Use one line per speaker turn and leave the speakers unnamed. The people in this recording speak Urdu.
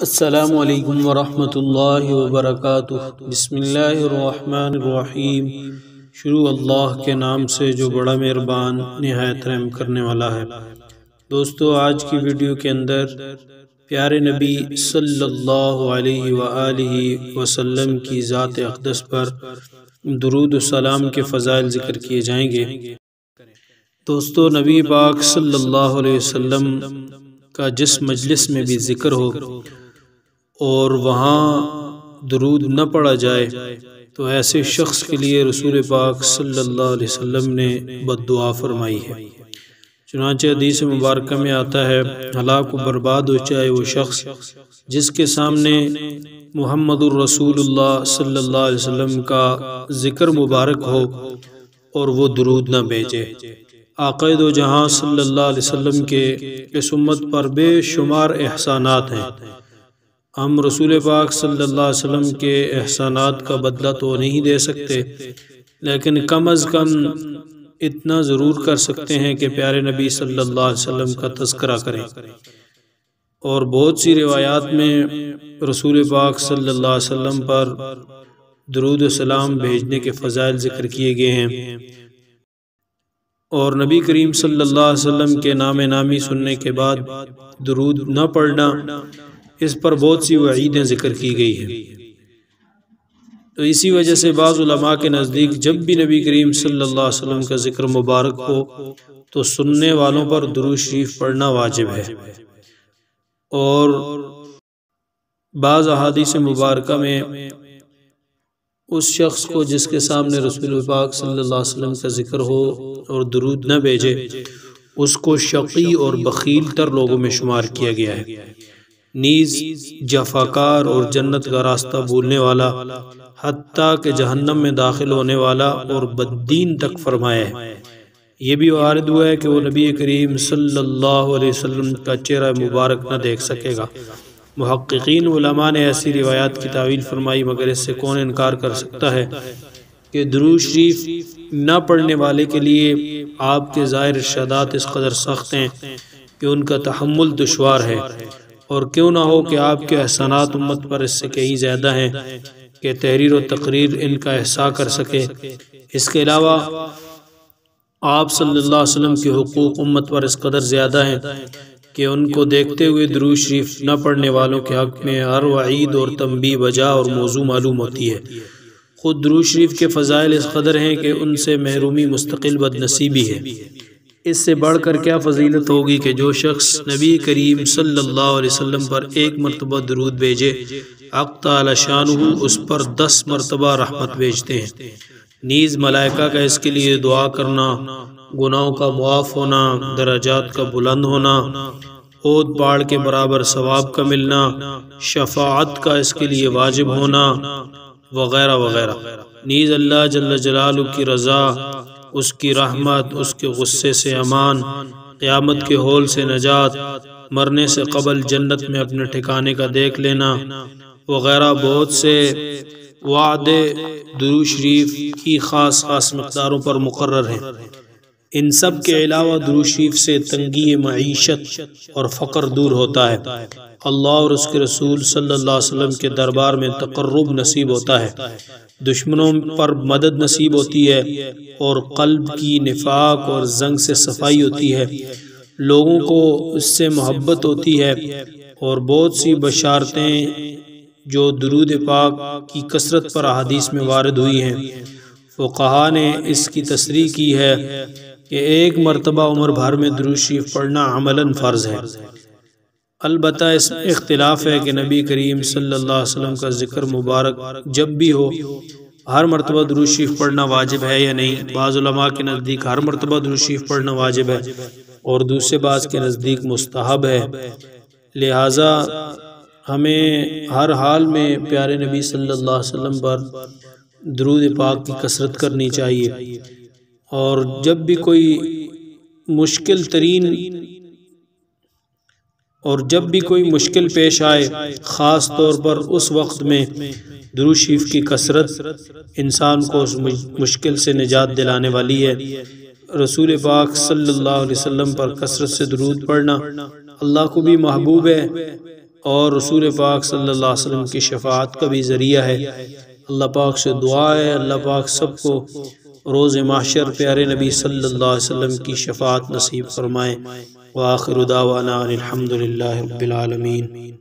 السلام علیکم ورحمۃ اللہ وبرکاتہ۔ بسم اللہ الرحمن الرحیم۔ شروع اللہ کے نام سے جو بڑا مہربان نہایت رحم کرنے والا ہے۔ دوستو، آج کی ویڈیو کے اندر پیارے نبی صلی اللہ علیہ وآلہ وسلم کی ذات اقدس پر درود و سلام کے فضائل ذکر کیے جائیں گے۔ دوستو، نبی پاک صلی اللہ علیہ وسلم کا جس مجلس میں بھی ذکر ہو اور وہاں درود نہ پڑھا جائے تو ایسے شخص کے لیے رسول پاک صلی اللہ علیہ وسلم نے بد دعا فرمائی ہے۔ چنانچہ حدیث مبارکہ میں آتا ہے، ہلاک و برباد ہو جائے وہ شخص جس کے سامنے محمد الرسول اللہ صلی اللہ علیہ وسلم کا ذکر مبارک ہو اور وہ درود نہ بھیجے۔ آقا دو جہاں صلی اللہ علیہ وسلم کے اس امت پر بے شمار احسانات ہیں۔ ہم رسول پاک صلی اللہ علیہ وسلم کے احسانات کا بدلہ تو نہیں دے سکتے، لیکن کم از کم اتنا ضرور کر سکتے ہیں کہ پیارے نبی صلی اللہ علیہ وسلم کا تذکرہ کریں۔ اور بہت سی روایات میں رسول پاک صلی اللہ علیہ وسلم پر درود و سلام بھیجنے کے فضائل ذکر کیے گئے ہیں، اور نبی کریم صلی اللہ علیہ وسلم کے نام نامی سننے کے بعد درود نہ پڑھنا، اس پر بہت سی وعیدیں ذکر کی گئی ہیں۔ تو اسی وجہ سے بعض علماء کے نزدیک جب بھی نبی کریم صلی اللہ علیہ وسلم کا ذکر مبارک ہو تو سننے والوں پر درود شریف پڑھنا واجب ہے۔ اور بعض احادیث مبارکہ میں اس شخص کو جس کے سامنے رسول پاک صلی اللہ علیہ وسلم کا ذکر ہو اور درود نہ بھیجے، اس کو شقی اور بخیل تر لوگوں میں شمار کیا گیا ہے، نیز جفاکار اور جنت کا راستہ بھولنے والا، حتیٰ کہ جہنم میں داخل ہونے والا اور بددین تک فرمایا ہے۔ یہ بھی وارد ہوا ہے کہ وہ نبی کریم صلی اللہ علیہ وسلم کا چہرہ مبارک نہ دیکھ سکے گا۔ محققین علماء نے ایسی روایات کی تعویل فرمائی، مگر اس سے کون انکار کر سکتا ہے کہ درود شریف نہ پڑھنے والے کے لیے آپ کے ظاہر ارشادات اس قدر سخت ہیں کہ ان کا تحمل دشوار ہے، اور کیوں نہ ہو کہ آپ کے احسانات امت پر اس سے کہیں زیادہ ہیں کہ تحریر و تقریر ان کا احصاء کر سکے۔ اس کے علاوہ آپ صلی اللہ علیہ وسلم کے حقوق امت پر اس قدر زیادہ ہیں کہ ان کو دیکھتے ہوئے درود شریف نہ پڑھنے والوں کے حق میں ہر وعید اور تنبیہ بجا اور موضوع معلوم ہوتی ہے۔ خود درود شریف کے فضائل اس قدر ہیں کہ ان سے محرومی مستقل بدنصیبی ہے۔ اس سے بڑھ کر کیا فضیلت ہوگی کہ جو شخص نبی کریم صلی اللہ علیہ وسلم پر ایک مرتبہ درود بھیجے، حق تعالی شانہ اس پر 10 مرتبہ رحمت بھیجتے ہیں۔ نیز ملائکہ کا اس کے لیے دعا کرنا، گناہوں کا معاف ہونا، درجات کا بلند ہونا، احد پہاڑ کے برابر ثواب کا ملنا، شفاعت کا اس کے لیے واجب ہونا، وغیرہ وغیرہ۔ نیز اللہ جل جلالہ کی رضا، اس کی رحمت، اس کے غصے سے امان، قیامت کے ہول سے نجات، مرنے سے قبل جنت میں اپنے ٹھکانے کا دیکھ لینا، وغیرہ بہت سے وعدے درود شریف کی خاص خاص مقداروں پر مقرر ہیں۔ ان سب کے علاوہ درود شریف سے تنگی معیشت اور فقر دور ہوتا ہے، اللہ اور اس کے رسول صلی اللہ علیہ وسلم کے دربار میں تقرب نصیب ہوتا ہے، دشمنوں پر مدد نصیب ہوتی ہے، اور قلب کی نفاق اور زنگ سے صفائی ہوتی ہے، لوگوں کو اس سے محبت ہوتی ہے، اور بہت سی بشارتیں جو درود پاک کی کثرت پر احادیث میں وارد ہوئی ہیں۔ فقہا نے اس کی تصریح کی ہے کہ ایک مرتبہ عمر بھر میں درود شریف پڑھنا عملاً فرض ہے۔ البتہ اس میں اختلاف ہے کہ نبی کریم صلی اللہ علیہ وسلم کا ذکر مبارک جب بھی ہو ہر مرتبہ درود شریف پڑھنا واجب ہے یا نہیں۔ بعض علماء کے نزدیک ہر مرتبہ درود شریف پڑھنا واجب ہے، اور دوسرے بعض کے نزدیک مستحب ہے۔ لہٰذا ہمیں ہر حال میں پیارے نبی صلی اللہ علیہ وسلم پر درود پاک کی کثرت کرنی چاہیے، اور جب بھی کوئی مشکل پیش آئے، خاص طور پر اس وقت میں درود شریف کی کثرت انسان کو اس مشکل سے نجات دلانے والی ہے۔ رسول پاک صلی اللہ علیہ وسلم پر کثرت سے درود پڑھنا اللہ کو بھی محبوب ہے، اور رسول پاک صلی اللہ علیہ وسلم کی شفاعت کا بھی ذریعہ ہے۔ اللہ پاک سے دعا ہے اللہ پاک سب کو روز محشر پیارے نبی صلی اللہ علیہ وسلم کی شفاعت نصیب فرمائے۔ وآخر دعوانا الحمد للہ رب العالمین۔